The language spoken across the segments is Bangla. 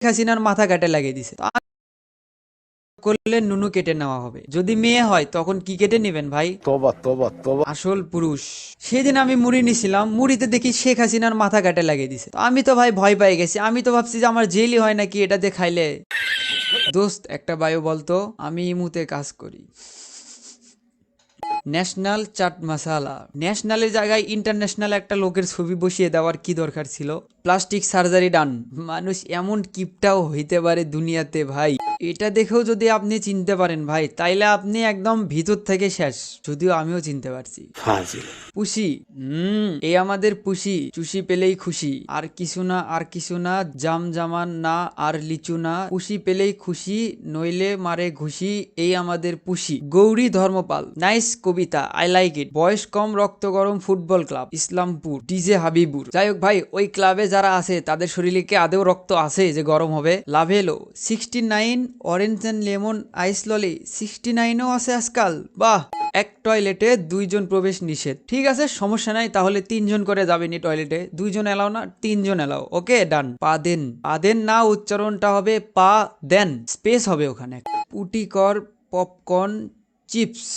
হাসিনার মাথা কাটে লাগিয়ে দিছে। তো করলে নুনু কেটে নেওয়া হবে, যদি মেয়ে হয় তখন কি কেটে নেবেন ভাই? तौबा तौबा तौबा। আসল পুরুষ। সেদিন আমি মুড়ি নিছিলাম, মুড়িতে দেখি শেখ হাসিনার মাথা কাটে লাগিয়ে দিছে। তো আমি তো ভাই ভয় পেয়ে গেছি, আমি তো ভাবছি যে আমার জেলই হয় নাকি এটাতে খাইলে। দোস্ত একটা বায়ু বলতো, আমি ইমুতে কাজ করি। ন্যাশনাল চাট মাসালা। ন্যাশনালের জায়গায় ইন্টারন্যাশনাল একটা লোকের ছবি বসিয়ে দেওয়ার কি দরকার ছিল? প্লাস্টিক সার্জারি ডান। মানুষ এমন কিপটাও হইতে পারে দুনিয়াতে ভাই। এটা দেখেও যদি আপনি চিনতে পারেন ভাই, তাইলে আপনি একদম ভিতর থেকে শেষ। যদিও আমিও চিনতে পারছি। फाजिल। পুষি। এই আমাদের পুষি, চুষি পেলেই খুশি। আর কিছু না, আর কিছু না, জাম জামান না, আর লিচু না। পুষি পেলেই খুশি, নইলে মারে ঘুষি। এই আমাদের পুষি। গৌরী ধর্মপাল। নাইস কবিতা, আই লাইক ইট। বয়স কম, রক্ত গরম football club Islampur, DJ Habibur. যাই হোক ভাই, ওই ক্লাবে যারা আছে তাদের শরীরে কি আদেও রক্ত আছে যে গরম হবে? লাভেলো 69 অরেঞ্জ অ্যান্ড লেমন আইস ললি 69ও আছে আজকাল। বাহ। এক টয়লেটে দুইজন প্রবেশ নিষেধ। ঠিক আছে, সমস্যা নাই, তাহলে 3জন করে যাবেনি টয়লেটে। 2জন এলাও না, 3জন এলাও। ওকে ডান। পা দেন। পা দেন না, উচ্চারণটা হবে পা দেন, স্পেস হবে ওখানে। পুটিকর popcorn chips.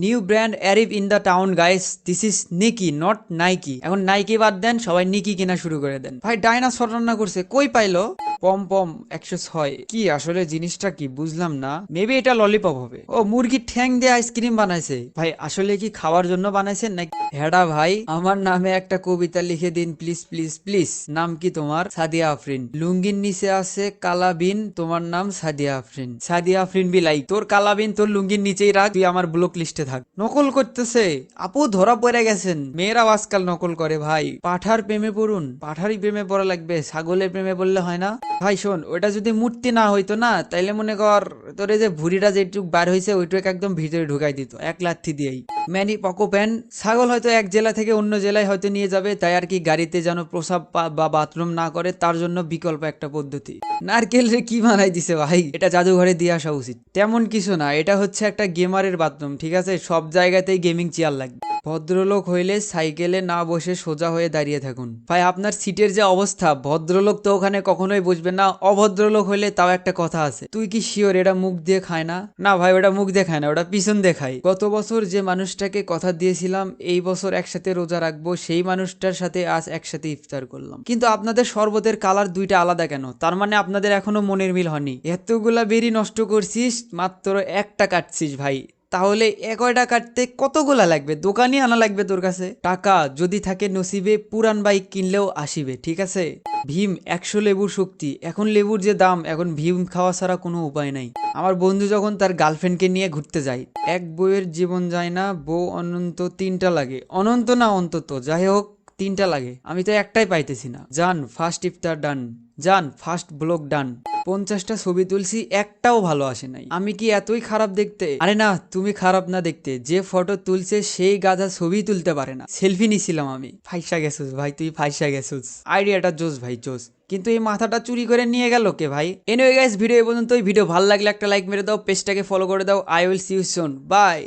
New brand arrive in the town guys, this is Niki not Nike. এখন নাইকি বাদ দেন, সবাই নিকি কেনা শুরু করে দেন। ভাই ডাইনাসর রান্না করছে, কই পাইলো? পম পম 106। কি আসলে জিনিসটা কি বুঝলাম না। মেবি এটা ললিপপ হবে। ও মুরগির ঠ্যাং দিয়ে আইসক্রিম বানাইছে। ভাই আসলে কি খাওয়ার জন্য বানাইছেন নাকি? হেডা ভাই, আমার নামে একটা কবিতা লিখে দিন প্লিজ প্লিজ প্লিজ। নাম কি তোমার? সাদিয়া আফরিন। লুঙ্গির নিচে আছে কালা বিন, তোমার নাম সাদিয়া আফরিন। সাদিয়া আফরিন বি লাইক, তোর কালা বিন তোর লুঙ্গির নিচেই রাখ, তুই আমার ব্লক লিস্টে থাক। নকল করতেছে। আপু ধরা পড়ে গেছেন। মেয়েরাও আজকাল নকল করে ভাই। পাঠার প্রেমে পড়ুন। পাঠারই প্রেমে পড়া লাগবে, ছাগলের প্রেমে পড়লে হয় না ভাই। শোন, ওটা যদি মূর্তি না হইতো না, তাইলে মনে কর তোর এই যে ভুড়িটা যেটুক বার হয়েছে ওইটুক একদম ভিতরে ঢুকাই দিত এক লাথি দিয়েই। ম্যানি পকো প্যান। ছাগল হয়তো এক জেলা থেকে অন্য জেলায় হয়তো নিয়ে যাবে, তাই আর কি গাড়িতে যেন প্রসাব বা বাথরুম না করে, তার জন্য বিকল্প একটা পদ্ধতি। নারকেল রে কি বানাই দিছে ভাই, এটা জাদুঘরে দিয়ে আসা উচিত। তেমন কিছু না, এটা হচ্ছে একটা গেমারের বাথরুম, ঠিক আছে? সব জায়গাতেই গেমিং চেয়ার লাগবে। ভদ্রলোক হইলে সাইকেলে না বসে সোজা হয়ে দাঁড়িয়ে থাকুন। ভাই আপনার সিটের যে অবস্থা, ভদ্রলোক তো ওখানে কখনোই বসবে না। অভদ্রলোক হইলে তাও একটা কথা আছে। তুই কি শিওর এটা মুখ দিয়ে খায় না? না ভাই, ওটা মুখ দিয়ে খায় না, ওটা পিছন দিয়ে খায়। গত বছর যে মানুষটাকে কথা দিয়েছিলাম এই বছর একসাথে রোজা রাখবো, সেই মানুষটার সাথে আজ একসাথে ইফতার করলাম। কিন্তু আপনাদের শরবতের কালার দুইটা আলাদা কেন? তার মানে আপনাদের এখনো মনের মিল হয়নি। এতগুলা বেরি নষ্ট করছিস, মাত্র একটা কাটছিস ভাই। তাহলে কয়টা কাটতে কতগুলা লাগবে? দোকানই আনা লাগবে তোর কাছে। টাকা যদি থাকে নসিবে, পুরান বাইক কিনলেও আসিবে, ঠিক আছে? ভীম 100 লেবুর শক্তি। এখন লেবুর যে দাম, এখন ভীম খাওয়া ছাড়া কোনো উপায় নাই। আমার বন্ধু যখন তার গার্লফ্রেন্ডকে নিয়ে ঘুরতে যায়, এক বউয়ের জীবন যায় না, বউ অনন্ত 3টা লাগে। অনন্ত না অন্তত, যাই হোক 3টা লাগে। আমি তো একটাই পাইতেছি না। জান ফার্স্ট ইফতার ডান। জান ফার্স্ট ব্লগ ডান। 50টা ছবি তুলছি, একটাও ভালো আসে নাই। আমি কি এতই খারাপ দেখতে? আরে না, তুমি খারাপ না দেখতে, যে ফটো তুলছে সেই গাধা ছবি তুলতে পারে না। সেলফি নিছিলাম আমি। ফাইসা গেছুস ভাই, তুই ফাইসা গেছুস। আইডিয়াটা জোস ভাই জোস, কিন্তু এই মাথাটা চুরি করে নিয়ে গেল কে ভাই? এনিওয়ে গাইস, ভিডিও এই পর্যন্ত। ভিডিও ভালো লাগলে একটা লাইক মেরে দাও, পেজটাকে ফলো করে দাও। I will see you soon, by.